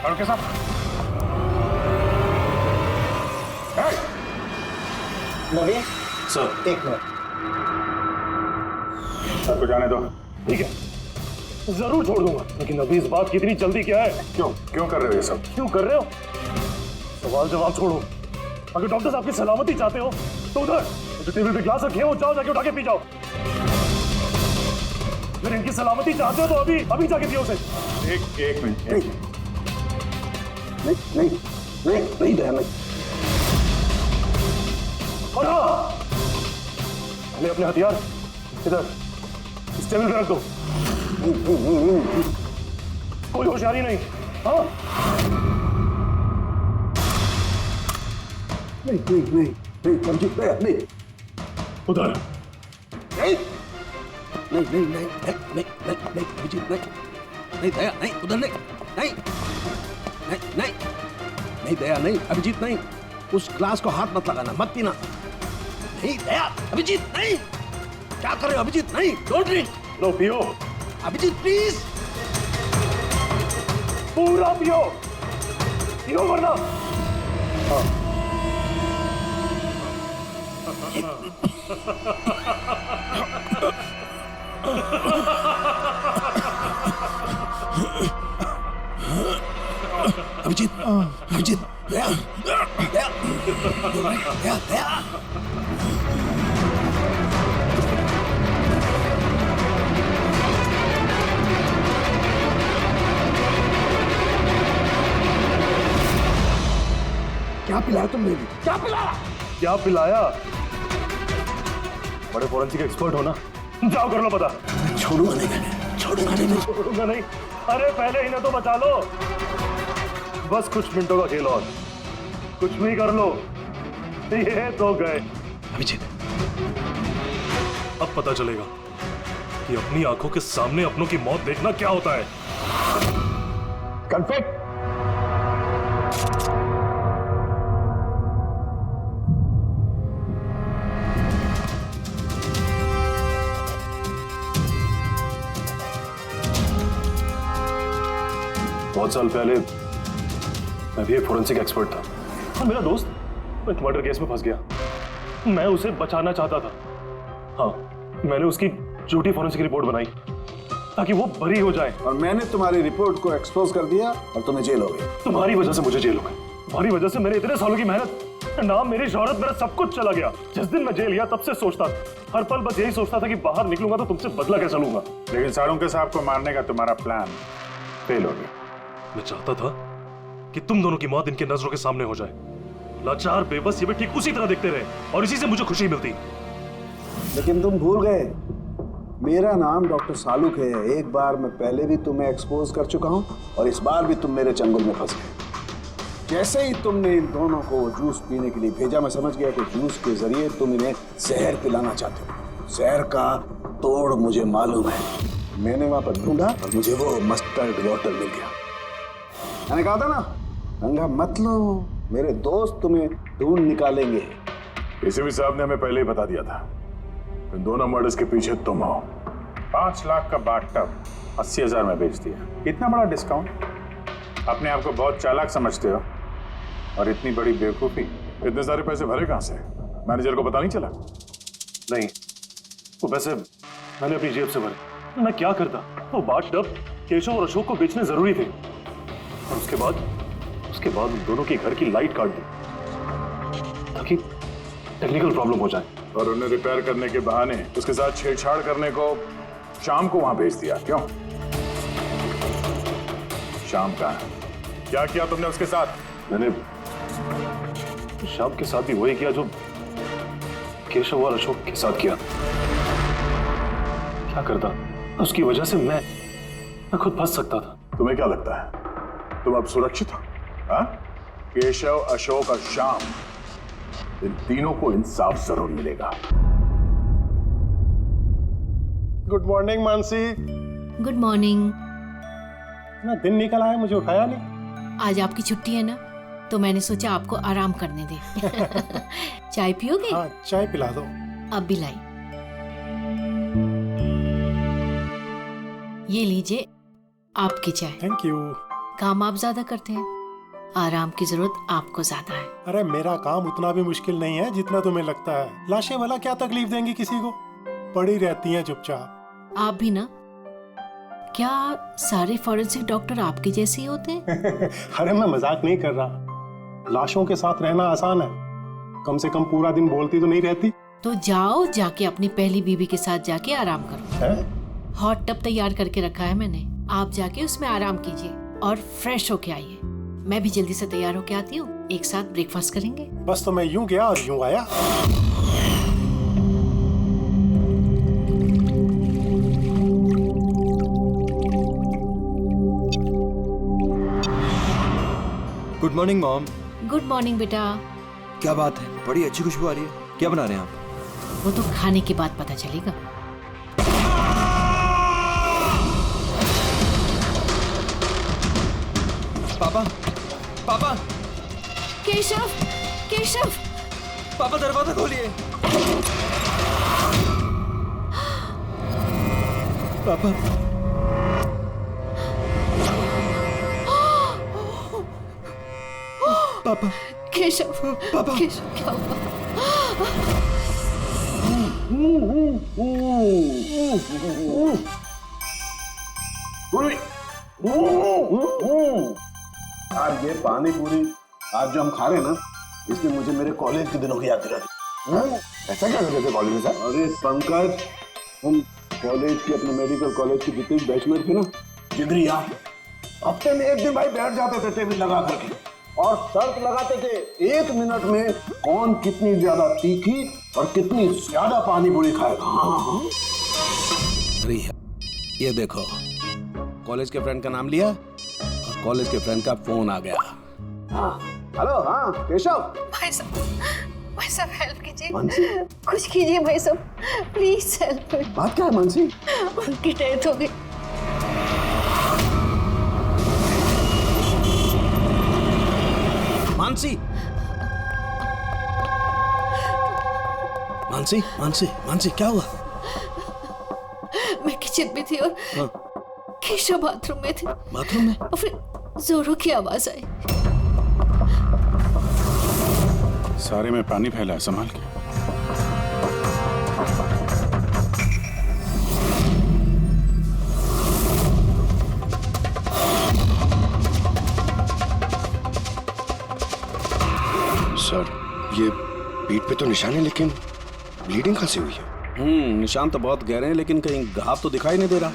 आरोग्य साहब, नवीन सर, एक मिनट। सर को जाने दो। ठीक है, जरूर छोड़ दूंगा, लेकिन अभी इस बात की इतनी जल्दी क्या है? क्यों क्यों कर रहे हो ये सब? क्यों कर रहे हो? सवाल जवाब छोड़ो। अगर डॉक्टर साहब की सलामती चाहते हो तो उधर जो टेबल पे ग्लास रखे हो जाओ, जाके उठा के पी जाओ। अगर इनकी सलामती चाहते हो तो अभी अभी जाके पियो उसे। एक मिनट। नहीं नहीं नहीं नहीं दया नहीं। और हाँ, पहले अपने हथियार इधर इस टेबल पे रख दो। कोई होशियारी नहीं। हाँ, नहीं नहीं नहीं नहीं समझी दया नहीं उधर। नहीं नहीं नहीं नहीं नहीं नहीं नहीं अभिजीत नहीं नहीं दया नहीं उधर नहीं नहीं नहीं नहीं नहीं दया नहीं अभिजीत नहीं, उस ग्लास को हाथ मत लगाना, मत पीना। नहीं दया अभिजीत नहीं, क्या कर रहे हो अभिजीत? नहीं, डोंट ड्रिंक। लो पियो, अभिजीत प्लीज। पूरा पियो, पियो वरना। हाँ। अभिजीत अभिजीत दया दया दया दया। क्या पिलाया तुमने भी? क्या पिलाया? क्या पिलाया? बड़े फोरेंसिक एक्सपर्ट हो ना, जाओ कर लो पता। छोड़ूंगा नहीं, मैं छोड़ूंगा नहीं। छोड़ूंगा नहीं। अरे पहले इन्हें तो बचा लो, बस कुछ मिनटों का खेल और, कुछ भी कर लो, ये तो गए। अभिजीत अब पता चलेगा कि अपनी आंखों के सामने अपनों की मौत देखना क्या होता है। कन्फेक्ट। बहुत साल पहले मैं भी एक फोरेंसिक एक्सपर्ट था, और मेरा दोस्त एक मर्डर केस में फंस गया। मैं उसे बचाना चाहता था। हाँ, मैंने उसकी झूठी फोरेंसिक रिपोर्ट बनाई ताकि वो बरी हो जाए। और मैंने तुम्हारी रिपोर्ट को एक्सपोज कर दिया और तुम्हें जेल हो गई। तुम्हारी वजह से मुझे जेल हो गई। तुम्हारी वजह से मेरे इतने सालों की मेहनत, नाम, मेरी शोहरत, मेरा सब कुछ चला गया। जिस दिन मैं जेल गया तब से सोचता, हर पल बस यही सोचता था कि बाहर निकलूंगा तो तुमसे बदला कैसे लूंगा। लेकिन साळुंके साहब को मारने का तुम्हारा प्लान फेल हो गया। मैं चाहता था कि तुम दोनों की मौत इनके नजरों के सामने हो जाए। लाचार बेबस ये भी ठीक उसी तरह दिखते रहे और इसी से मुझे खुशी मिलती। लेकिन तुम भूल गए, मेरा नाम डॉक्टर सालुक है। एक बार मैं पहले भी तुम्हें एक्सपोज कर चुका हूं और इस बार भी तुम मेरे चंगुल में फंस गए। जैसे ही तुमने इन दोनों को जूस पीने के लिए भेजा, मैं समझ गया कि जूस के जरिए तुम इन्हें जहर पिलाना चाहते हो। जहर का तोड़ मुझे मालूम है। मैंने वहां पर ढूंढा और मुझे वो मस्टर्ड वाटर मिल गया। मैंने कहा था ना, पंगा मत लो, मेरे दोस्त तुम्हें ढूंढ निकालेंगे। इसी भी साहब ने हमें पहले ही बता दिया था, इन दोनों मर्डर्स के पीछे तुम हो। 5 लाख का बाथटब 80,000 में बेच दिया। इतना बड़ा डिस्काउंट? अपने आप को बहुत चालाक समझते हो और इतनी बड़ी बेवकूफी। इतने सारे पैसे भरे कहां से? मैनेजर को पता नहीं चला? नहीं, वो पैसे मैंने अपनी जेब से भरे। मैं क्या करता? वो बाथटब केशव और अशोक को बेचने जरूरी थे, और उसके बाद उन दोनों के घर की लाइट काट दी ताकि टेक्निकल प्रॉब्लम हो जाए। और उन्हें रिपेयर करने के बहाने उसके साथ छेड़छाड़ करने को शाम को वहां भेज दिया। क्यों? शाम का क्या किया तुमने उसके साथ? मैंने शाम के साथ भी वही किया जो केशव और अशोक के साथ किया। क्या करता? उसकी वजह से मैं खुद फंस सकता था। तुम्हें क्या लगता है तुम अब सुरक्षित हो? हाँ? केशव, अशोक और श्याम, इन तीनों को इंसाफ जरूर मिलेगा। Good morning Mansi. Good morning. ना दिन निकल आया, मुझे उठाया नहीं। आज आपकी छुट्टी है ना, तो मैंने सोचा आपको आराम करने दे। चाय पियोगे? हाँ, चाय पिला दो। अब भी लाई। ये लीजिए आपकी चाय। Thank you. काम आप ज्यादा करते हैं, आराम की जरूरत आपको ज्यादा है। अरे मेरा काम उतना भी मुश्किल नहीं है जितना तुम्हें लगता है। लाशें भला क्या तकलीफ देंगी किसी को, पड़ी रहती हैं चुपचाप। आप भी ना, क्या सारे फॉरेंसिक डॉक्टर आपके जैसे ही होते हैं? अरे मैं मजाक नहीं कर रहा, लाशों के साथ रहना आसान है, कम से कम पूरा दिन बोलती तो नहीं रहती। तो जाओ, जाके अपनी पहली बीवी के साथ जाके आराम करो। है? हॉट टब तैयार करके रखा है मैंने, आप जाके उसमें आराम कीजिए और फ्रेश होके आइए। मैं भी जल्दी से तैयार होके आती हूँ, एक साथ ब्रेकफास्ट करेंगे। बस तो मैं यूं गया और यूं आया। Good morning mom. Good morning बेटा। क्या बात है, बड़ी अच्छी खुशबू आ रही है। क्या बना रहे हैं आप? वो तो खाने के बाद पता चलेगा। पापा, पापा, केशव, केशव, पापा दरवाजा खोलिए। पापा, पापा, केशव, पापा। केशव क्या हुआ? आज ये पानी पूरी आज जो हम खा रहे हैं ना, इसने मुझे मेरे कॉलेज के दिनों की याद दिला दी। ऐसा क्या करते थे कॉलेज में सर? अरे पंकज, हम कॉलेज की अपने मेडिकल कॉलेज की जितने बैचमेट थे ना, जिगरी यार, हफ्ते में एक दिन भाई बैठ जाते थे टेबल लगा करके और शर्त लगाते थे 1 मिनट में कौन कितनी ज्यादा तीखी और कितनी ज्यादा पानी पूरी खाएगा। हाँ। अरे ये देखो, कॉलेज के फ्रेंड का नाम लिया और कॉलेज के फ्रेंड का फोन आ गया। हाँ, हेलो, हाँ केशव। भाई साहब हेल्प कीजिए, मानसी, कुछ कीजिए भाई साहब, प्लीज हेल्प। बात क्या है मानसी? उनकी डेथ हो गई। मानसी, मानसी, मानसी, मानसी, क्या हुआ? मैं किचन में थी और केशव बाथरूम में थे। बाथरूम में? और फिर जोरों की आवाज आई। सारे में पानी फैला है, संभाल के। सर, ये पीठ पे तो निशान है, लेकिन ब्लीडिंग कहाँ से हुई है? निशान तो बहुत गहरे हैं, लेकिन कहीं घाव तो दिखाई नहीं दे रहा।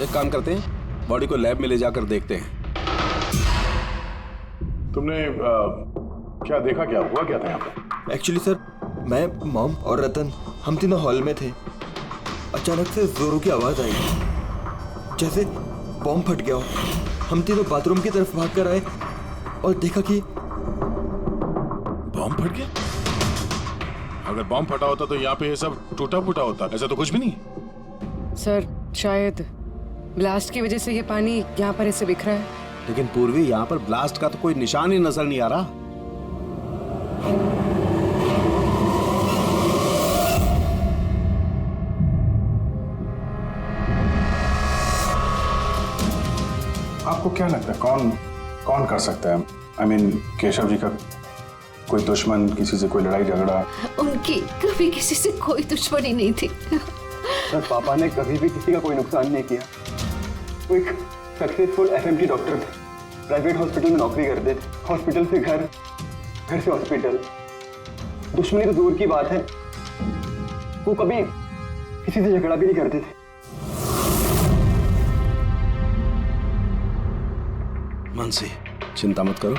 एक काम करते हैं, बॉडी को लैब में ले जाकर देखते हैं। तुमने क्या देखा, क्या हुआ, क्या था यहाँ पे? एक्चुअली सर, मैं, मॉम और रतन हम तीनों हॉल में थे। अचानक से जोरों की आवाज आई, जैसे बॉम्ब फट गया हो। हम तीनों बाथरूम की तरफ भागकर आए और देखा कि बॉम्ब फट गया? अगर बॉम्ब फटा होता तो यहाँ पे ये सब टूटा फूटा होता, ऐसा तो कुछ भी नहीं। सर, शायद ब्लास्ट की वजह से ये पानी यहाँ पर ऐसे बिखरा है। लेकिन पूर्वी, यहाँ पर ब्लास्ट का तो कोई निशान ही नजर नहीं आ रहा। आपको क्या लगता है कौन कर सकता है? I mean, केशव जी का कोई दुश्मन, किसी से कोई लड़ाई झगड़ा? उनकी कभी किसी से कोई दुश्मनी नहीं थी। सर, पापा ने कभी भी किसी का कोई नुकसान नहीं किया। वो एक सक्सेसफुल एफएमटी डॉक्टर थे, प्राइवेट हॉस्पिटल में नौकरी करते थे। हॉस्पिटल से घर, घर से हॉस्पिटल। दुश्मनी तो दूर की बात है, वो कभी किसी से झगड़ा भी नहीं करते थे। मानसी, चिंता मत करो,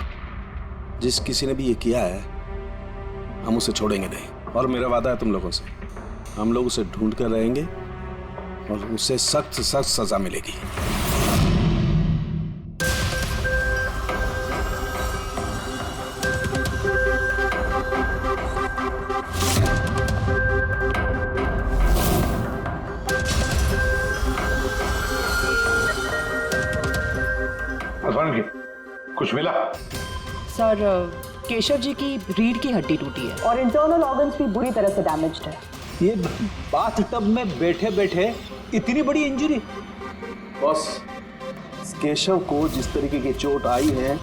जिस किसी ने भी ये किया है हम उसे छोड़ेंगे नहीं। और मेरा वादा है तुम लोगों से, हम लोग उसे ढूंढ कर रहेंगे और उसे सख्त से सख्त सजा मिलेगी। कुछ मिला? सर, केशव जी की रीढ़ की हड्डी टूटी है और इंटरनल ऑर्गन्स भी बुरी तरह से डैमेज्ड है। ये बाथ टब में बैठे बैठे इतनी बड़ी इंजरी? बॉस, केशव को जिस तरीके की चोट आई है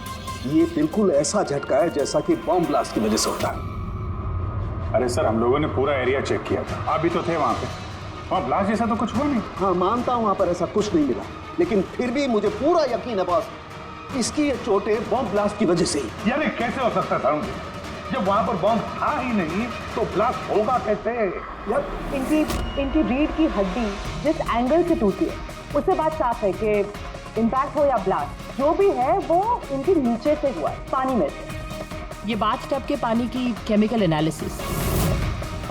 ये बिल्कुल ऐसा झटका है जैसा कि बॉम्ब ब्लास्ट की वजह से होता है। अरे सर, हम लोगों ने पूरा एरिया चेक किया था, आप भी तो थे वहां पे। वहां ब्लास्ट जैसा तो कुछ हुआ नहीं। हाँ मानता हूं वहां पर ऐसा कुछ नहीं मिला, लेकिन फिर भी मुझे पूरा यकीन है बॉस, इसकी ये चोटें बॉम्ब ब्लास्ट की वजह से ही। यानी कैसे हो सकता था? जब वहां पर बॉम्ब था ही नहीं तो ब्लास्ट होगा कैसे? यार इनकी रीढ़ की हड्डी जिस एंगल से टूटी है उससे बात साफ है कि इम्पैक्ट हो या ब्लास्ट जो भी है वो इनके नीचे से हुआ है, पानी में से। ये बाथटब के पानी की केमिकल एनालिसिस।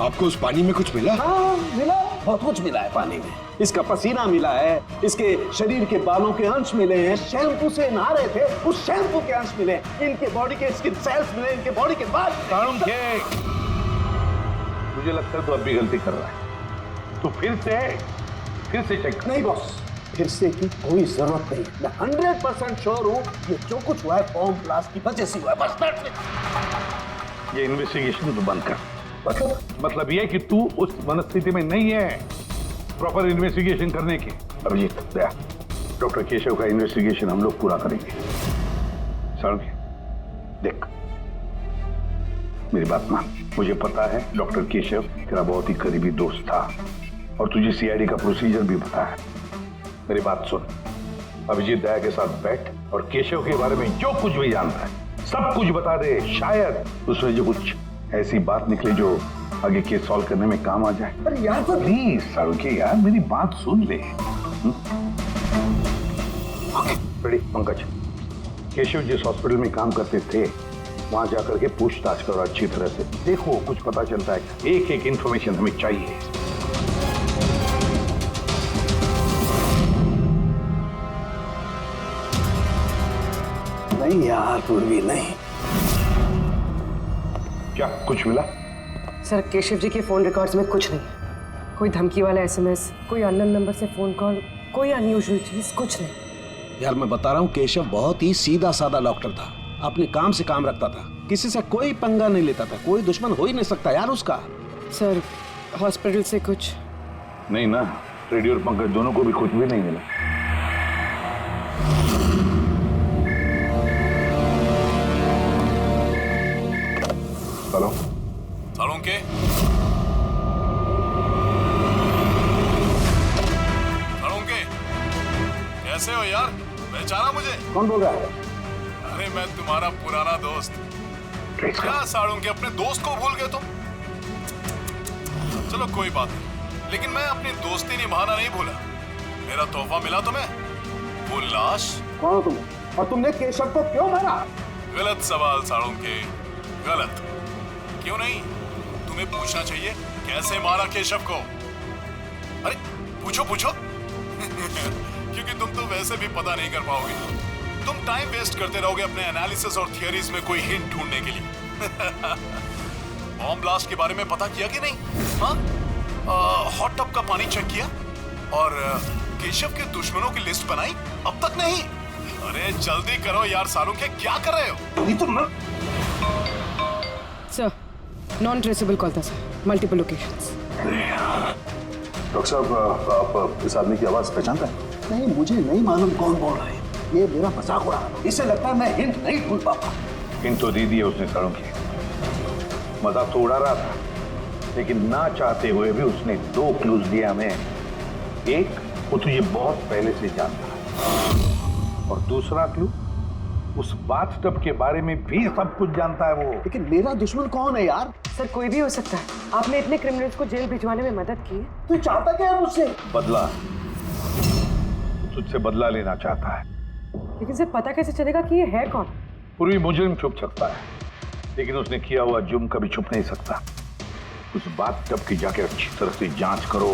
आपको उस पानी में कुछ मिला? हाँ मिला, बहुत कुछ मिला है पानी में। इसका पसीना मिला है, इसके शरीर के बालों के अंश मिले हैं, शैम्पू से नहा रहे थे उस शैम्पू के अंश मिले, इनके बॉडी के स्किन सेल्स मिले, इनके बॉडी के बाद। मुझे लगता है तो अब भी गलती कर रहा है, तो फिर से चेक। नहीं बॉस, फिर से की कोई जरूरत नहीं। मैं 100% श्योर हूँ ये जो कुछ हुआ है बॉम्ब ब्लास्ट की वजह से हुआ है, बस that's it। ये इन्वेस्टिगेशन तो बंद कर। मतलब ये कि तू उस मनस्थिति में नहीं है प्रॉपर इन्वेस्टिगेशन करने की। अभिजीत, डॉक्टर केशव का इन्वेस्टिगेशन हम लोग पूरा करेंगे। साळुंखे, देख मेरी बात मान, मुझे पता है डॉक्टर केशव तेरा बहुत ही करीबी दोस्त था और तुझे सीआईडी का प्रोसीजर भी पता है। मेरी बात सुन, अभिजीत दया के साथ बैठ और केशव के बारे में जो कुछ भी जानता है सब कुछ बता दे। शायद उसमें जो कुछ ऐसी बात निकले जो आगे केस सॉल्व करने में काम आ जाए। अरे यार प्लीज साळुंखे यार, मेरी बात सुन ले। रेडी पंकज, केशव जिस हॉस्पिटल में काम करते थे वहां जाकर के पूछताछ करो अच्छी तरह से, देखो कुछ पता चलता है। एक एक इंफॉर्मेशन हमें चाहिए। नहीं यार पूर्वी, नहीं। क्या कुछ मिला? सर, केशव जी के फोन रिकॉर्ड्स में कुछ नहीं है। कोई धमकी वाला एसएमएस, कोई अननोन नंबर से फोन कॉल, कोई अनयूजुअल चीज, कुछ नहीं। यार मैं बता रहा हूँ केशव बहुत ही सीधा साधा डॉक्टर था, अपने काम से काम रखता था, किसी से कोई पंगा नहीं लेता था, कोई दुश्मन हो ही नहीं सकता यार उसका। सर, हॉस्पिटल से कुछ नहीं ना, रेडी और पंकज दोनों को भी कुछ भी नहीं मिला। हेलो साळुंखे, साळुंखे कैसे हो यार? पहचाना मुझे? कौन बोल रहा है? अरे मैं तुम्हारा पुराना दोस्त। क्या साळुंखे, अपने दोस्त को भूल गए तुम? चलो कोई बात नहीं, लेकिन मैं अपनी दोस्ती निभाना नहीं भूला। मेरा तोहफा मिला तुम्हें, वो लाश। कौन हो तुम और तुमने केशव को क्यों मारा? गलत सवाल साळुंखे, गलत। क्यों नहीं? तुम्हें पूछना चाहिए कैसे मारा केशव को। अरे पूछो पूछो। क्योंकि तुम तो वैसे भी पता नहीं कर पाओगे, तुम टाइम वेस्ट करते रहोगे अपने एनालिसिस और थियरीज में कोई हिंट ढूंढने के लिए। बॉम्ब ब्लास्ट के बारे में पता किया कि नहीं? हाँ, हॉट टब का पानी चेक किया और केशव के दुश्मनों की लिस्ट बनाई? अब तक नहीं? अरे जल्दी करो यार साळुंखे, क्या कर रहे हो? नहीं तो सर, नॉन ट्रेसेबल कॉल था सर, मल्टीपल लोकेशंस। डॉक्टर साहब, आप इस आदमी की आवाज पहचानते हैं? नहीं, मुझे नहीं मालूम कौन बोल रहा है, ये मेरा मजाक उड़ा रहा है। इससे लगता है मैं हिंट नहीं ढूंढ पाऊंगा। हिंट तो दे दिया उसने साळुंखे, मजाक तो उड़ा रहा था, लेकिन ना चाहते हुए भी उसने 2 क्लूज दिए हमें। एक, वो तुझे बहुत पहले से जानता है, और दूसरा क्लू, उस बाथटब के बारे में भी सब कुछ जानता है वो। लेकिन मेरा दुश्मन कौन है यार? सर, कोई भी हो सकता है। आपने इतने क्रिमिनल्स को जेल भिजवाने में मदद की है। तू चाहता क्या है मुझसे? बदला, तुझसे बदला लेना चाहता है। लेकिन सर, पता कैसे चलेगा कि ये है कौन? पूर्वी मुजरिम छुप सकता है, लेकिन उसने किया हुआ जुर्म कभी छुप नहीं सकता। उस बाथटब की जाके अच्छी तरह से जांच करो।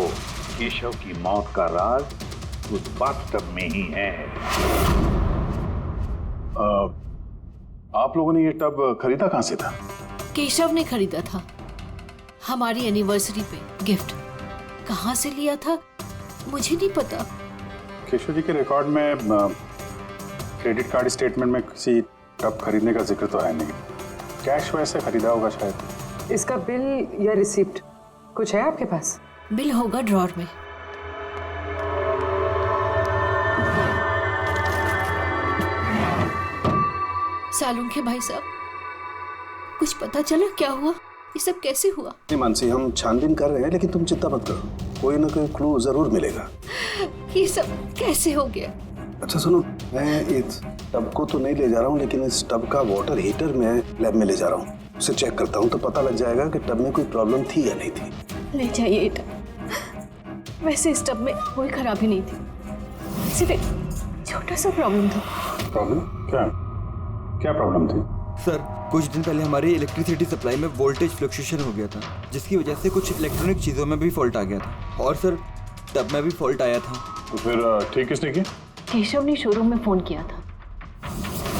केशव की मौत का राज उस बाथटब में ही है। आप लोगों ने ये टब खरीदा कहां से था? केशव ने खरीदा था, हमारी एनिवर्सरी पे गिफ्ट। कहाँ से लिया था मुझे नहीं पता। केशव जी के रिकॉर्ड में क्रेडिट कार्ड स्टेटमेंट में किसी टब खरीदने का जिक्र तो है नहीं। कैश वैसे खरीदा होगा शायद। इसका बिल या रिसिप्ट कुछ है आपके पास? बिल होगा ड्रॉर में। सालून के भाई साहब, कुछ पता चला क्या हुआ? ये सब कैसे हुआ? नहीं मानसी, हम छानबीन कर रहे हैं, लेकिन तुम चिंता मत करो, कोई ना कोई क्लू जरूर मिलेगा। ये सब कैसे हो गया? अच्छा सुनो, मैं इस टब को तो नहीं ले जा रहा हूँ, लेकिन इस टब का वाटर हीटर मैं लैब में ले जा रहा हूँ, उसे चेक करता हूँ तो पता लग जाएगा कि टब में कोई प्रॉब्लम थी या नहीं थी। ले जाइए ये टब। वैसे इस टब में कोई खराबी नहीं थी, सिर्फ एक छोटा सा प्रॉब्लम था। प्रॉब्लम क्या? क्या प्रॉब्लम थी? सर, कुछ दिन पहले हमारी इलेक्ट्रिसिटी सप्लाई में वोल्टेज फ्लक्चुएशन हो गया था, जिसकी वजह से कुछ इलेक्ट्रॉनिक चीज़ों में भी फॉल्ट आ गया था, और सर टब में भी फॉल्ट आया था। तो फिर ठीक किसने की? केशव ने शोरूम में फोन किया था,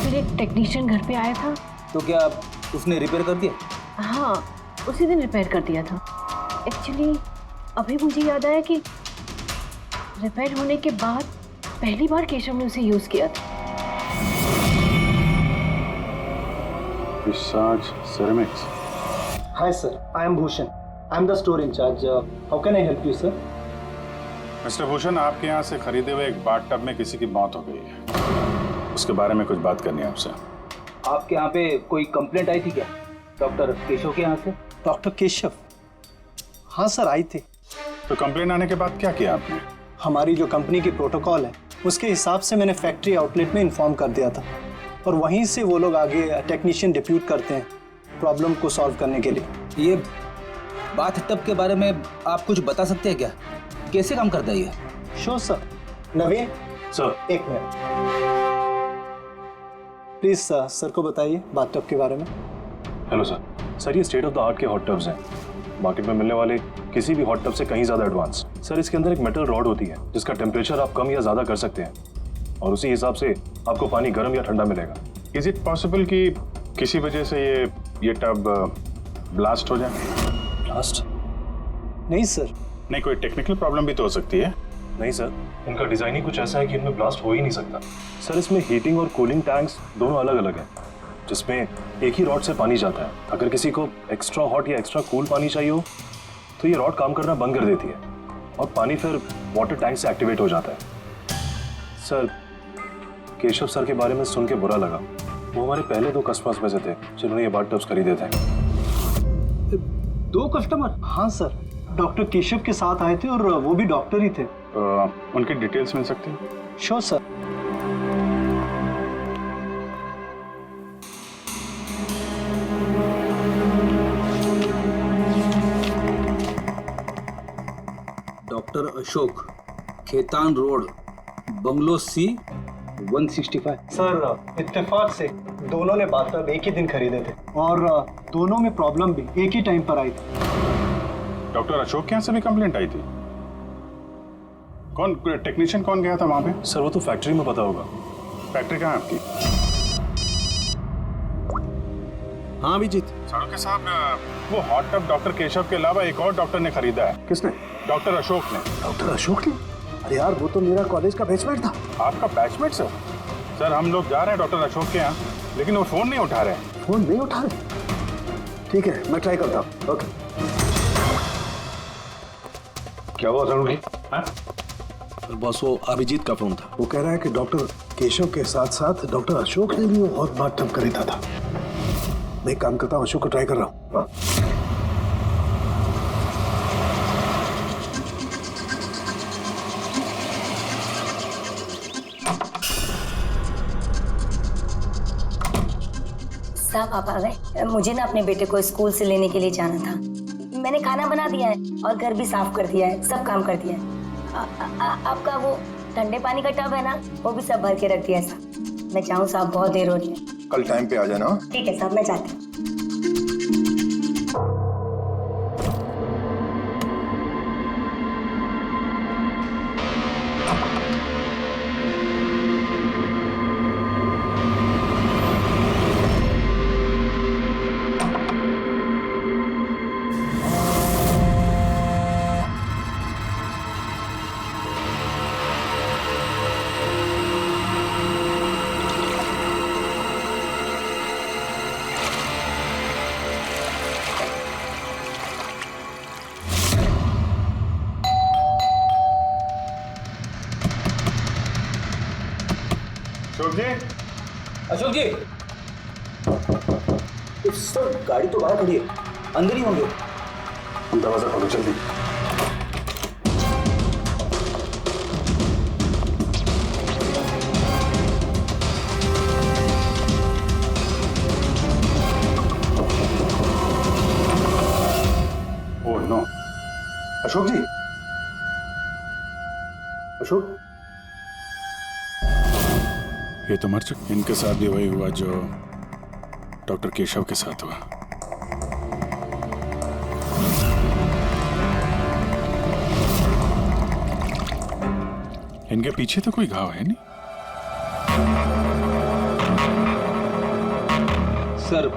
फिर एक टेक्नीशियन घर पे आया था। तो क्या उसने रिपेयर कर दिया? हाँ, उसी दिन रिपेयर कर दिया था। एक्चुअली अभी मुझे याद आया कि रिपेयर होने के बाद पहली बार केशव ने उसे यूज किया था। Visage ceramics. Hi sir, I am Bhushan. I am the store in charge. How can I help you, sir? Mister Bhushan, आपके यहाँ से खरीदे हुए एक बाथ टब में किसी की मौत हो गई है, उसके बारे में कुछ बात करनी है आपसे। आपके यहाँ पे कोई कंप्लेंट आई थी क्या डॉक्टर केशव के यहाँ से? डॉक्टर केशव? हाँ सर, आई थी। तो कंप्लेंट आने के बाद क्या किया आपने? हमारी जो कंपनी की प्रोटोकॉल है उसके हिसाब से मैंने फैक्ट्री आउटलेट में इन्फॉर्म कर दिया था, और वहीं से वो लोग आगे टेक्नीशियन डिप्यूट करते हैं प्रॉब्लम को सॉल्व करने के लिए। ये बाथ टब के बारे में आप कुछ बता सकते हैं क्या? कैसे काम करता है ये? Sure sir. नवीन सर, एक मिनट प्लीज सर, सर को बताइए बाथ टब के बारे में। Hello sir. सर, ये स्टेट ऑफ द आर्ट के हॉट टब्स हैं, मार्केट में मिलने वाले किसी भी हॉट टब से कहीं ज़्यादा एडवांस। सर, इसके अंदर एक मेटल रॉड होती है जिसका टेम्परेचर आप कम या ज़्यादा कर सकते हैं, और उसी हिसाब से आपको पानी गर्म या ठंडा मिलेगा। इज इट पॉसिबल कि किसी वजह से ये टब ब्लास्ट हो जाए? ब्लास्ट? नहीं सर। नहीं, कोई टेक्निकल प्रॉब्लम भी तो हो सकती है। नहीं सर, इनका डिजाइन ही कुछ ऐसा है कि इनमें ब्लास्ट हो ही नहीं सकता। सर, इसमें हीटिंग और कूलिंग टैंक्स दोनों अलग अलग हैं, जिसमें एक ही रॉड से पानी जाता है। अगर किसी को एक्स्ट्रा हॉट या एक्स्ट्रा कूल पानी चाहिए हो तो ये रॉड काम करना बंद कर देती है और पानी फिर वाटर टैंक से एक्टिवेट हो जाता है। सर, केशव सर के बारे में सुन के बुरा लगा। वो हमारे पहले 2 कस्टमर्स में से थे जिन्होंने ये बाथ टब्स खरीदे थे। 2 कस्टमर? हाँ सर, डॉक्टर केशव के साथ आए थे और वो भी डॉक्टर ही थे। उनकी डिटेल्स मिल सकती है? Sure sir. Doctor Ashok, Khetan road, bungalow C 165। Sir, इत्तेफाक से दोनों ने बाथ टब एक ही दिन खरीदे थे, और दोनों में प्रॉब्लम भी एक ही टाइम पर आई थी। डॉक्टर अशोक के यहाँ से भी कंप्लेंट आई थी? कौन टेक्नीशियन कौन गया था वहां पे? सर, वो तो फैक्ट्री में पता होगा। फैक्ट्री कहाँ है आपकी? हाँ अभिजीत। सालुके साहब, वो हॉट टब डॉक्टर केशव के अलावा एक और डॉक्टर ने खरीदा है। किसने? डॉक्टर अशोक ने। डॉक्टर अशोक ने? अरे यार, वो तो मेरा कॉलेज का बैचमेट था। आपका बैचमेट सर? सर, हम लोग जा रहे हैं डॉक्टर अशोक के यहाँ, लेकिन वो फोन नहीं उठा रहे हैं। फोन नहीं उठा रहे? ठीक है, मैं ट्राई करता हूँ। ओके। क्या हुआ सालू भाई? बॉस, वो अभिजीत का फोन था। वो कह रहा है कि डॉक्टर केशव के साथ साथ डॉक्टर अशोक ने भी वो बहुत बात टब खरीदा था। मैं एक काम करता हूँ, अशोक को ट्राई कर रहा हूँ। साहब आप आ गए? मुझे ना अपने बेटे को स्कूल से लेने के लिए जाना था। मैंने खाना बना दिया है और घर भी साफ कर दिया है, सब काम कर दिया है। आपका वो ठंडे पानी का टब है ना, वो भी सब भर के रख दिया है साहब। मैं चाहूँ साहब, बहुत देर हो रही है। कल टाइम पे आ जाना। ठीक है साहब, मैं जाती हूँ। अशोक जी, सर गाड़ी तो बाहर खड़ी है, अंदर ही होंगे। दरवाजा खोलो जल्दी। ओह नो, अशोक जी, अशोक, ये तो मर चुके। इनके साथ भी वही हुआ जो डॉक्टर केशव के साथ हुआ। इनके पीछे तो कोई घाव है नहीं। सर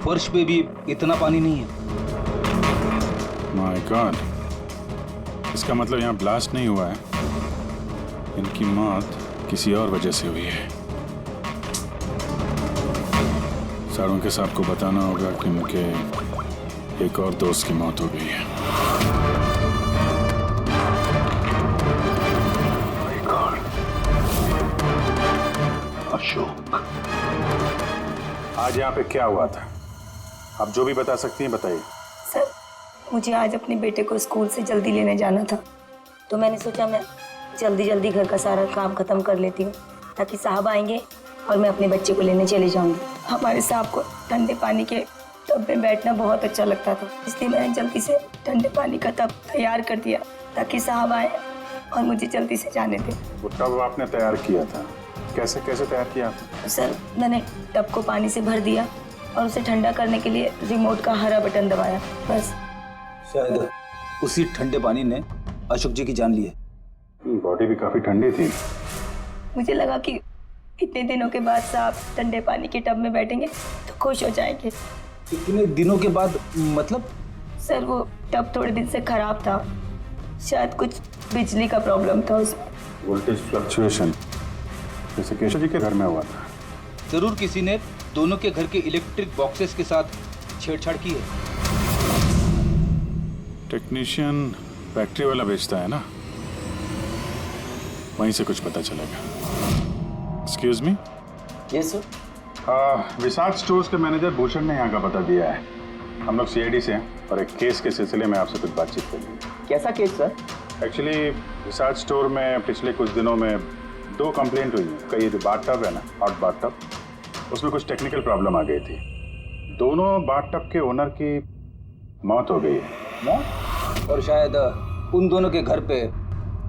फर्श पे भी इतना पानी नहीं है। माय गॉड, इसका मतलब यहाँ ब्लास्ट नहीं हुआ है, इनकी मौत किसी और वजह से हुई है। सारों के साथ को बताना होगा कि उनके एक और दोस्त की मौत हो गई है। अशोक, आज यहाँ पे क्या हुआ था? आप जो भी बता सकती हैं बताइए। सर, मुझे आज अपने बेटे को स्कूल से जल्दी लेने जाना था, तो मैंने सोचा मैं जल्दी जल्दी घर का सारा काम खत्म कर लेती हूँ ताकि साहब आएंगे और मैं अपने बच्चे को लेने चली जाऊंगी। हमारे साहब को ठंडे पानी के टब में बैठना बहुत अच्छा लगता था, इसलिए मैंने जल्दी से ठंडे पानी का टब तैयार कर दिया ताकि साहब आए और मुझे जल्दी से जाने दें। वो टब आपने तैयार किया था, कैसे कैसे तैयार किया था? सर, मैंने टब को पानी से भर दिया और उसे ठंडा करने के लिए रिमोट का हरा बटन दबाया, बस। शायद उसी ठंडे पानी ने अशोक जी की जान ली है। बॉडी भी काफी ठंडी थी। मुझे लगा कि इतने दिनों के बाद साहब ठंडे पानी के टब में बैठेंगे तो खुश हो जाएंगे। इतने दिनों के बाद मतलब? सर, वो टब थोड़े दिन से खराब था, शायद कुछ बिजली का प्रॉब्लम था उसमें। वोल्टेज फ्लक्चुएशन, जैसे केशव जी के घर में हुआ था। जरूर किसी ने दोनों के घर के इलेक्ट्रिक बॉक्सेस के साथ छेड़छाड़ की है। टेक्नीशियन बैटरी वाला बेचता है ना, वहीं से कुछ पता चलेगा। Excuse me. Yes sir. Vishakh stores के मैनेजर भूषण ने यहाँ का पता दिया है। हम लोग सीआईडी से हैं और एक केस के सिलसिले में आपसे कुछ बातचीत करनी है। कैसा case sir? Actually Vishakh store में पिछले कुछ दिनों में 2 कंप्लेंट हुई है। कई जो बाथटब है ना, हॉट बाथटब, उसमें कुछ टेक्निकल प्रॉब्लम आ गई थी। दोनों बाथटब के ओनर की मौत हो गई है। मौत? और शायद उन दोनों के घर पे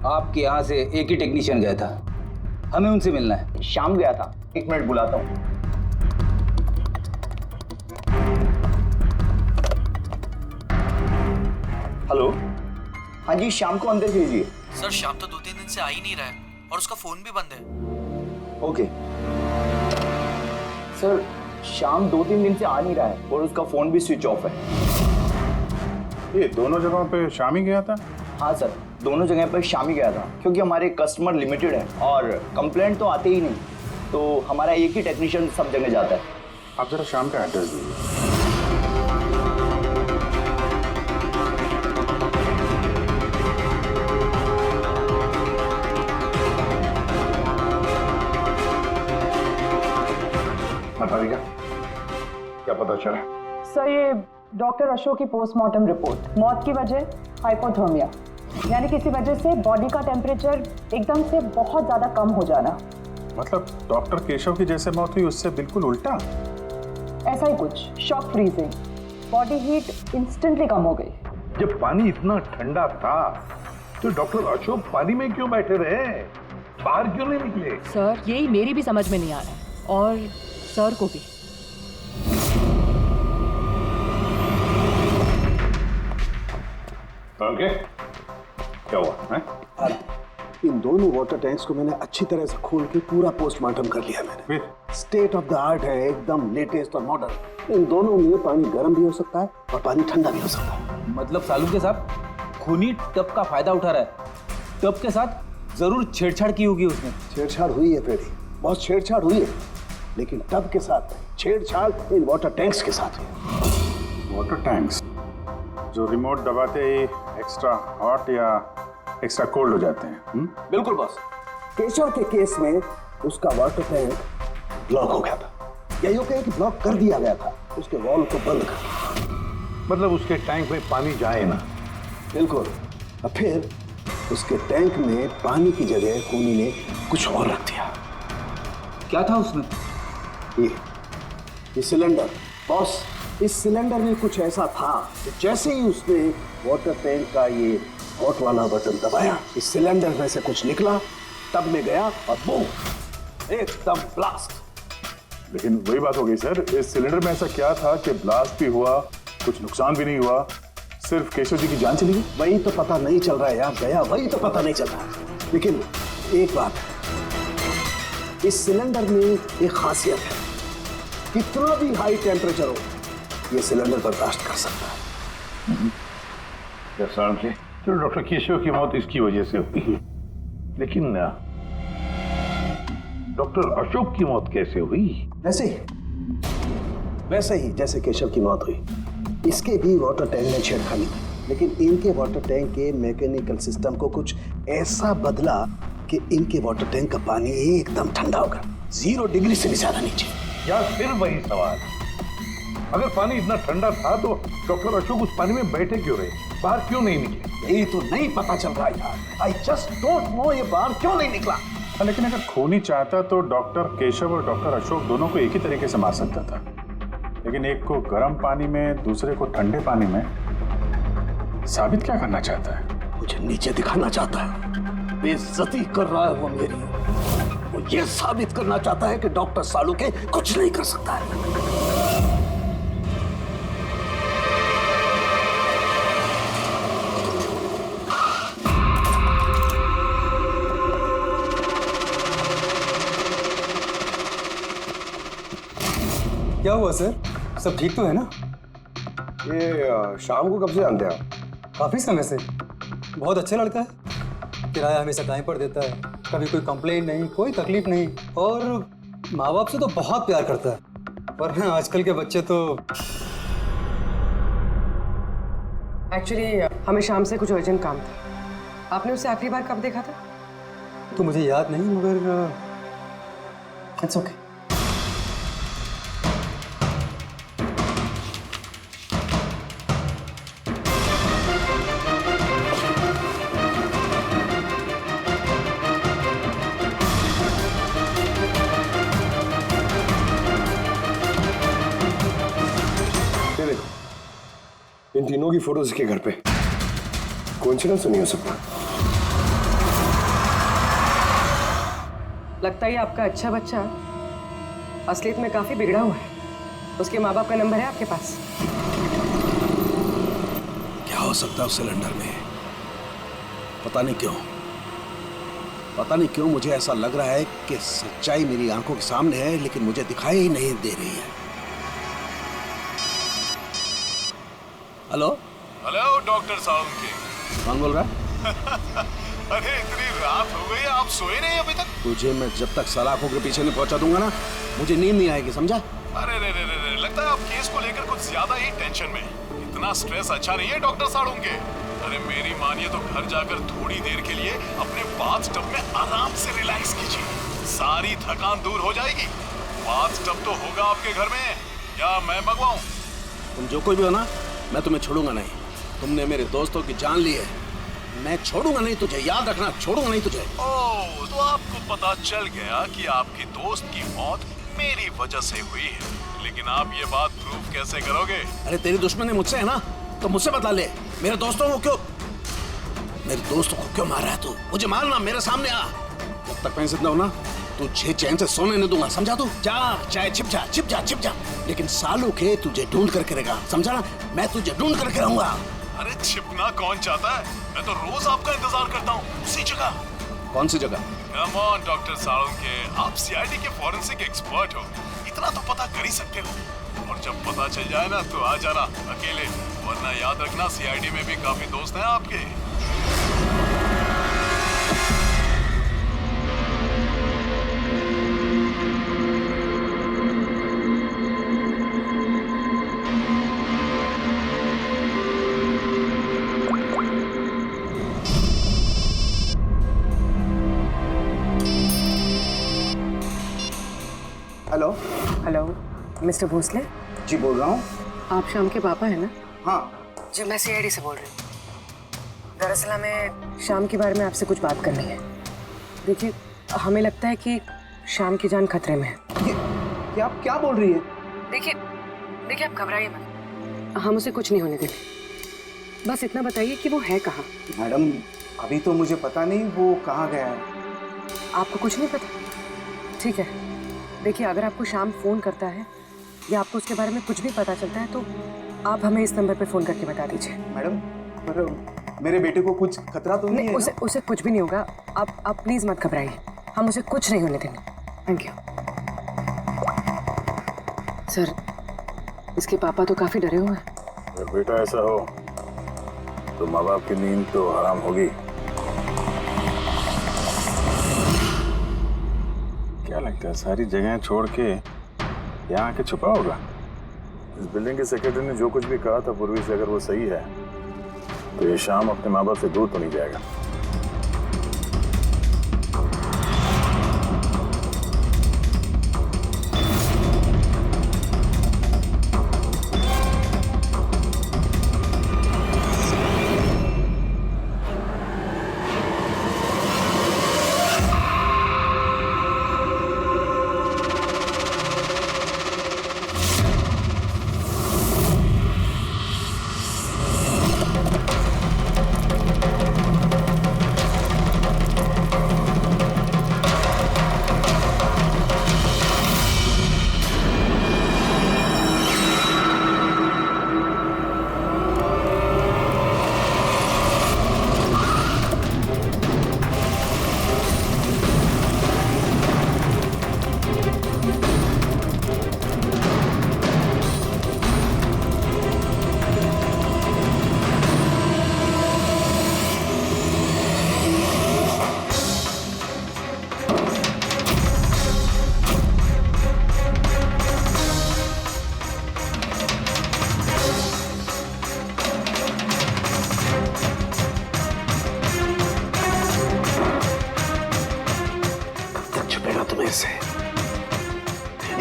आपके यहाँ से एक ही टेक्नीशियन गया था, हमें उनसे मिलना है। शाम गया था, 1 मिनट बुलाता हूँ। हेलो, हाँ जी, शाम को अंदर भेजिए। सर, शाम तो 2-3 दिन से आ ही नहीं रहा है और उसका फोन भी बंद है। ओके सर, शाम 2-3 दिन से आ नहीं रहा है और उसका फोन भी स्विच ऑफ है। ये दोनों जगहों पे शाम ही गया था? हाँ सर, दोनों जगह पर शाम ही गया था, क्योंकि हमारे कस्टमर लिमिटेड है और कंप्लेंट तो आते ही नहीं, तो हमारा एक ही टेक्नीशियन सब जगह जाता है। आप जरा शाम का एड्रेस दीजिए। बताइएगा क्या पता चला? सर, ये डॉक्टर अशोक की पोस्टमार्टम रिपोर्ट, मौत की वजह हाइपोथर्मिया, यानी किसी वजह से बॉडी का टेम्परेचर एकदम से बहुत ज्यादा कम हो जाना। मतलब डॉक्टर केशव की जैसे मौत हुई उससे बिल्कुल उल्टा? ऐसा ही कुछ, shock freezing, body heat instantly कम हो गई। जब पानी इतना ठंडा था तो डॉक्टर अशोक पानी में क्यों बैठे रहे, बाहर क्यों नहीं निकले? सर, यही मेरी भी समझ में नहीं आ रहा है और सर को भी। ओके, क्या हुआ है? इन दोनों वाटर टैंक्स को मैंने अच्छी तरह से खोल के पूरा पोस्टमार्टम कर लिया मैंने। स्टेट ऑफ द आर्ट है, एकदम लेटेस्ट और मॉडर्न। इन दोनों में पानी गर्म भी हो सकता है और पानी ठंडा भी हो सकता है। मतलब सालू के साथ खूनी टब का फायदा उठा रहा है। टब के साथ जरूर छेड़छाड़ की होगी उसने। छेड़छाड़ हुई है फ्रेडी, बहुत छेड़छाड़ हुई है, लेकिन टब के साथ छेड़छाड़ इन वाटर टैंक्स के साथ है। वाटर टैंक्स जो रिमोट दबाते ही एक्स्ट्रा हॉट या एक्स्ट्रा कोल्ड हो जाते हैं। बिल्कुल बॉस। केशव के केस में उसका वाटर टैंक ब्लॉक हो गया था, या यूं कहें कि ब्लॉक कर दिया गया था, उसके वॉल्व को बंद कर। मतलब उसके टैंक में पानी जाए ना। बिल्कुल। और फिर उसके टैंक में पानी की जगह खूनी ने कुछ और रख दिया। क्या था उसमें? ये सिलेंडर। बॉस, इस सिलेंडर में कुछ ऐसा था कि जैसे ही उसने वाटर टैंक का ये हॉट वाला बटन दबाया, इस सिलेंडर में से कुछ निकला, टब में गया और बूम, एकदम ब्लास्ट। लेकिन वही बात हो गई सर, इस सिलेंडर में ऐसा क्या था कि ब्लास्ट भी हुआ, कुछ नुकसान भी नहीं हुआ, सिर्फ केशव जी की जान चली गई? वही तो पता नहीं चल रहा है यार दया, वही तो पता नहीं चल रहा है। लेकिन एक बात है, इस सिलेंडर में एक खासियत है, कितना भी हाई टेम्परेचर हो ये सिलेंडर बर्दाश्त कर सकता है। चलो डॉक्टर केशव की मौत इसकी वजह से हुई, लेकिन डॉक्टर अशोक की मौत कैसे हुई? वैसे ही जैसे केशव की मौत हुई, इसके भी वाटर टैंक में छेड़खानी थी, लेकिन इनके वाटर टैंक के मैकेनिकल सिस्टम को कुछ ऐसा बदला कि इनके वाटर टैंक का पानी एकदम ठंडा हो गया, 0 डिग्री से भी ज्यादा नीचे। यार फिर वही सवाल, अगर पानी इतना ठंडा था तो डॉक्टर अशोक उस पानी में बैठे क्यों रहे, बाहर क्यों नहीं निकले? यही तो नहीं पता चल रहा यार, आई जस्ट डोंट नो ये बाहर क्यों नहीं निकला। लेकिन अगर खूनी चाहता तो डॉक्टर केशव और डॉक्टर अशोक दोनों को एक ही तरीके से मार सकता था, लेकिन एक को गर्म पानी में, दूसरे को ठंडे पानी में। साबित क्या करना चाहता है? मुझे नीचे दिखाना चाहता है, बेइज्जती कर रहा है वो मेरी। वो ये साबित करना चाहता है कि डॉक्टर सालुके कुछ नहीं कर सकता है। क्या हुआ सर, सब ठीक तो है ना? ये शाम को कब से जानते हैं आप? काफी समय से। बहुत अच्छा लड़का है, किराया हमेशा टाइम पर देता है, कभी कोई कंप्लेंट नहीं, कोई तकलीफ नहीं, और माँ बाप से तो बहुत प्यार करता है। वरना आजकल के बच्चे तो। एक्चुअली हमें शाम से कुछ अर्जेंट काम था। आपने उसे आखिरी बार कब देखा था? तो मुझे याद नहीं, मगर इट्स ओके। इन तीनों की फोटोज के घर पे, कोइंसिडेंस तो नहीं हो सकता। लगता है आपका अच्छा बच्चा असलियत में काफी बिगड़ा हुआ है। उसके माँ बाप का नंबर है आपके पास? क्या हो सकता है उस सिलेंडर में? पता नहीं क्यों मुझे ऐसा लग रहा है कि सच्चाई मेरी आंखों के सामने है, लेकिन मुझे दिखाई ही नहीं दे रही है। Hello doctor Saluke. कौन बोल रहा है? अरे इतनी रात हो गई, आप सोए नहीं अभी तक? तुझे मैं जब तक सलाखों के पीछे नहीं पहुंचा दूंगा ना, मुझे नींद नहीं आएगी, समझा? अरे रे, लगता है आप केस को लेकर कुछ ज्यादा ही टेंशन में। इतना स्ट्रेस अच्छा नहीं है डॉक्टर सालुके। अरे मेरी मानिए तो घर जाकर थोड़ी देर के लिए अपने बाथटब में आराम से रिलैक्स कीजिए, सारी थकान दूर हो जाएगी। बाथटब तो होगा आपके घर में, या मैं मंगवाऊं? तुम जो कोई भी हो ना, मैं तुम्हें छोड़ूंगा नहीं। तुमने मेरे दोस्तों की जान ली है, मैं छोड़ूंगा नहीं तुझे, याद रखना, छोड़ूंगा नहीं तुझे। ओह, तो आपको पता चल गया कि आपकी दोस्त की मौत मेरी वजह से हुई है, लेकिन आप ये बात प्रूव कैसे करोगे? अरे तेरी दुश्मनी मुझसे है ना, तो मुझसे बता ले। मेरे दोस्तों को क्यों मार रहा है तू? मुझे मारना, मेरे सामने आ। जब तक मैं जिंदा हूं ना, तुझे चैन से सोने नहीं दूंगा, समझा तू? जा, चाहे छिप जा, लेकिन सालुके तुझे ढूंढ कर करेगा, समझा ना? मैं तुझे ढूंढ करके रहूंगा। अरे छिपना कौन चाहता है? मैं तो रोज आपका इंतजार करता हूँ, उसी जगह। कौन सी जगह? कम ऑन डॉक्टर सालुके, आप सीआईडी के फॉरेंसिक एक्सपर्ट हो, इतना तो पता कर ही सकते हो। और जब पता चल जाए ना तो आ जाना अकेले, वरना याद रखना सीआईडी में भी काफी दोस्त हैं आपके। हेलो। हेलो। मिस्टर भोसले? जी बोल रहा हूँ। आप शाम के पापा हैं ना? हाँ जी, मैं सीआईडी से बोल रही हूँ। दरअसल हमें शाम के बारे में आपसे कुछ बात करनी है। देखिए, हमें लगता है कि शाम की जान खतरे में है। ये आप क्या बोल रही है? देखिए आप घबराइए मत, हम उसे कुछ नहीं होने देंगे। बस इतना बताइए कि वो है कहाँ? मैडम अभी तो मुझे पता नहीं वो कहाँ गया है। आपको कुछ नहीं पता? ठीक है, देखिए अगर आपको शाम फोन करता है या आपको उसके बारे में कुछ भी पता चलता है तो आप हमें इस नंबर पे फोन करके बता दीजिए। मैडम पर मेरे बेटे को कुछ खतरा तो नहीं है? उसे कुछ भी नहीं होगा। आप प्लीज मत घबराइए, हम उसे कुछ नहीं होने देंगे। Thank you. सर, इसके पापा तो काफी डरे हुए हैं। अगर बेटा ऐसा हो तो माँ बाप की नींद तो हराम होगी। क्या लगता है सारी जगह छोड़ के यहाँ आके छुपा होगा? इस बिल्डिंग के सेक्रेटरी ने जो कुछ भी कहा था पूर्वी से, अगर वो सही है तो ये शाम अपने माँ बाप से दूर तो नहीं जाएगा।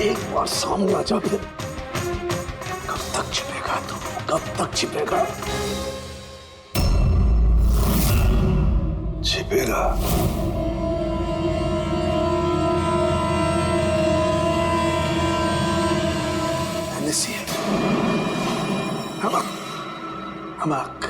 एक बार सामने आ जा, कब तक छिपेगा तू? कब तक छिपेगा? छिपेगा। नमक।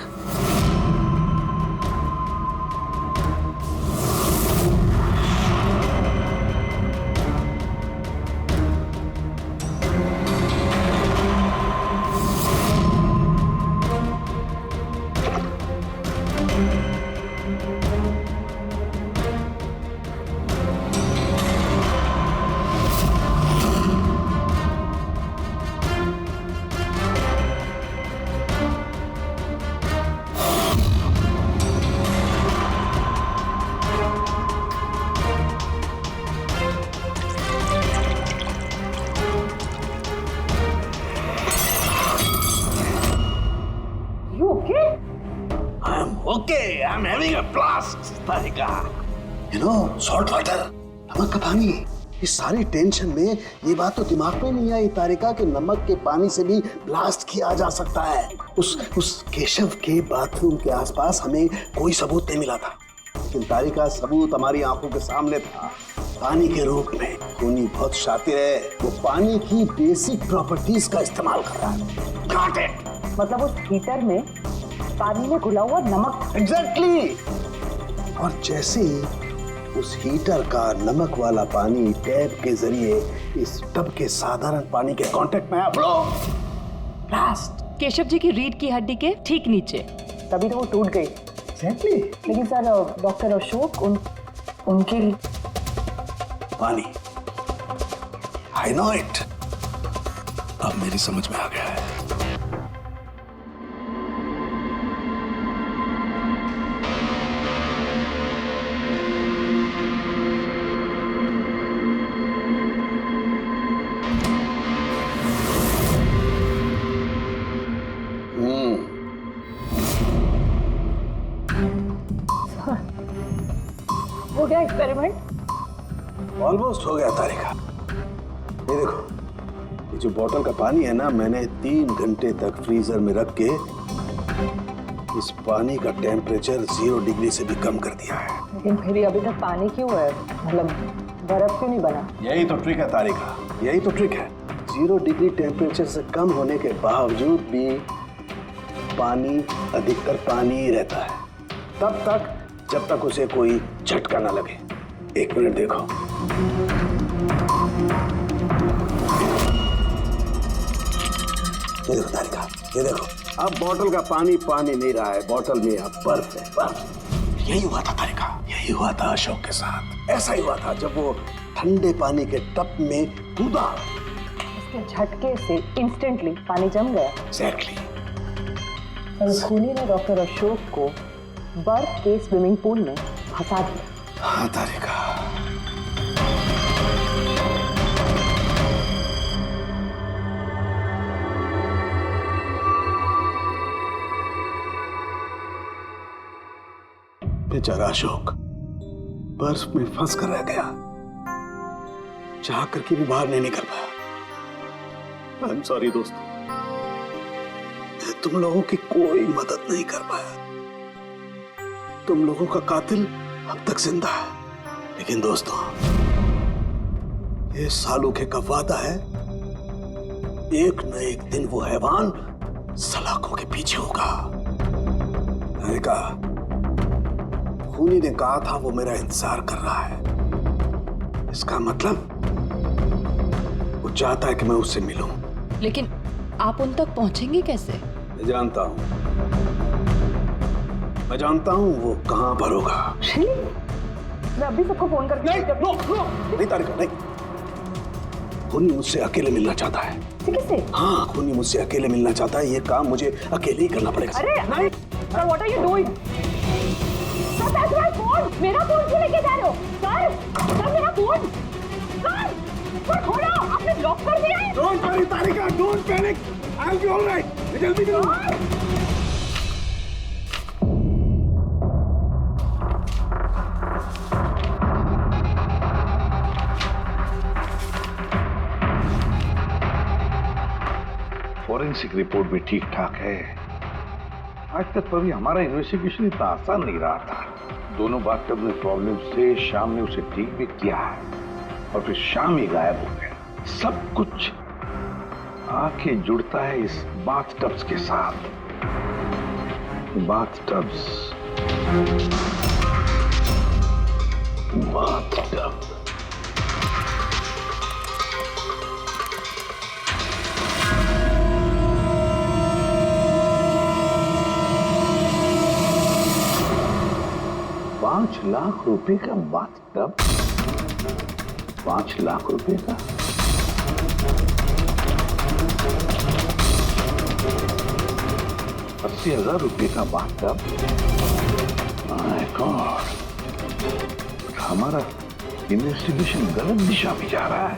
Okay, I'm having a blast, Tarika. You know, salt water, नमक का पानी। इस सारी टेंशन में ये बात तो दिमाग में नहीं आई तारिका कि नमक के पानी से भी ब्लास्ट किया जा सकता है। उस केशव के बाथरूम के आसपास हमें कोई सबूत नहीं मिला था, लेकिन तारिका सबूत हमारी आंखों के सामने था, पानी के रूप में। खूनी बहुत शातिर है, वो पानी की बेसिक प्रॉपर्टीज का इस्तेमाल कर रहा है। Got it? मतलब उस हीटर में पानी में घुला हुआ नमक। एग्जैक्टली। और जैसे ही उस हीटर का नमक वाला पानी टैप के जरिए इस टब के साधारण पानी के कांटेक्ट में आया, ब्लास्ट। केशव जी की रीढ़ की हड्डी के ठीक नीचे, तभी तो वो टूट गई। एग्जैक्टली। लेकिन सर, डॉक्टर अशोक उनके पानी, आई नो इट, अब मेरी समझ में आ गया है। हो गया एक्सपेरिमेंट? ऑलमोस्ट हो गया तारिका। ये देखो, ये जो बोतल का पानी है ना, मैंने 3 घंटे तक फ्रीजर में रख के इस पानी का टेम्परेचर 0 डिग्री से भी कम कर दिया है। लेकिन फिर ये अभी तक पानी क्यों है? मतलब बर्फ क्यों नहीं बना? यही तो ट्रिक है तारिका, यही तो ट्रिक है। 0 डिग्री टेम्परेचर से कम होने के बावजूद भी पानी अधिकतर पानी ही रहता है, तब तक जब तक उसे कोई झटका ना लगे। 1 मिनट देखो, ये देखो तारिका, ये देखो, अब बोतल का पानी पानी नहीं रहा है, बोतल में अब बर्फ है, बर्फ। यही हुआ था तारिका, यही हुआ था अशोक के साथ। ऐसा ही हुआ था जब वो ठंडे पानी के टब में कूदा, उसके झटके से इंस्टेंटली पानी जम गया। एग्जैक्टली। और खूनी ने डॉक्टर अशोक को बर्फ के स्विमिंग पूल में फंसा दिया। हाँ तारिका, बेचारा अशोक बर्फ में फंस कर रह गया, चाह करके भी बाहर नहीं निकल पाया। आई एम सॉरी दोस्तों, तुम लोगों की कोई मदद नहीं कर पाया। तुम लोगों का कातिल अब तक जिंदा है, लेकिन दोस्तों ये सालूखे का वादा है, एक न एक दिन वो हैवान सलाखों के पीछे होगा। मैंने कहा, खूनी ने कहा था वो मेरा इंतजार कर रहा है, इसका मतलब वो चाहता है कि मैं उससे मिलूं। लेकिन आप उन तक पहुंचेंगे कैसे? मैं जानता हूं वो कहां पर होगा। मैं अभी सबको फोन करके नहीं तारिका, नहीं। खूनी मुझसे अकेले मिलना चाहता है। किससे? हाँ, खूनी मुझसे अकेले मिलना चाहता है, ये काम मुझे अकेले ही करना पड़ेगा। अरे नहीं, sir what are you doing? Sir that's my phone. मेरा फोन क्यों लेके जा रहे हो? सर मेरा फोन। सर खोलो, आपने लॉक कर दिया है। Don't worry Tarika, don't panic, I will be alright. जल्दी करो। फॉरेंसिक रिपोर्ट भी ठीक ठाक है। आज तक कभी हमारा इन्वेस्टिगेशन इतना आसान नहीं रहा था। दोनों बाथटब में प्रॉब्लम से शाम ने उसे ठीक भी किया है और फिर शाम ही गायब हो गया। सब कुछ आके जुड़ता है इस बाथटब्स के साथ। बाथटब्स, बाथटब। ₹5 लाख का बाथटब, 5 लाख रुपए का। ₹80,000 का बाथटब। माय गॉड, हमारा इन्वेस्टिगेशन गलत दिशा में जा रहा है।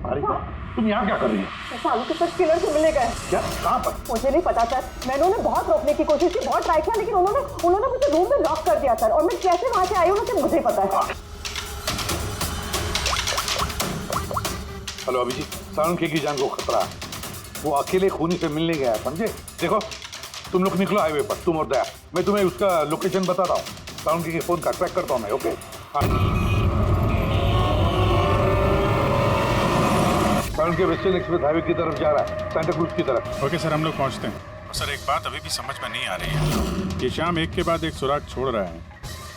अरे तुम यहाँ क्या कर रही हो? सालू के साथ किलर से मिले गए। क्या? कहाँ पर? मुझे नहीं पता सर, मैंने उन्हें बहुत रोकने की कोशिश की, बहुत ट्राई किया, लेकिन उन्होंने मुझे रूम में लॉक कर दिया सर। और मैं कैसे वहां से आई हूँ मुझे ही पता है। हेलो अभिजीत, सालुंखे की जान को खतरा है। वो अकेले खूनी से मिलने गया है, समझे? देखो तुम लोग निकलो हाईवे पर, तुम और दया। मैं तुम्हें उसका लोकेशन बताता हूँ। सालुंखे के फोन का ट्रैक करता हूँ मैं। Okay Salunkhe western express highway की तरफ जा रहा है, सेंटा क्रूज की तरफ। ओके सर, हम लोग पहुंचते हैं। सर एक बात अभी भी समझ में नहीं आ रही है, ये शाम एक के बाद एक सुराग छोड़ रहा है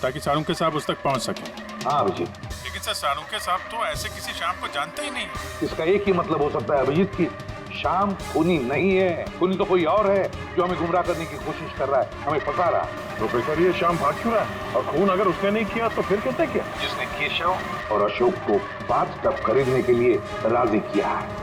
ताकि सालुंखे साहब उस तक पहुंच सके। हाँ अभिजीत, लेकिन सर सालुंखे साहब तो ऐसे किसी शाम को जानते ही नहीं। इसका एक ही मतलब हो सकता है अभिजीत की शाम खूनी नहीं है, खूनी तो कोई और है जो हमें गुमराह करने की कोशिश कर रहा है, हमें फंसा रहा है। प्रोफेसर ये शाम भाग क्यों रहा है? और खून अगर उसने नहीं किया तो फिर किसने किया? जिसने केशव और अशोक को बाथटब खरीदने के लिए राजी किया है।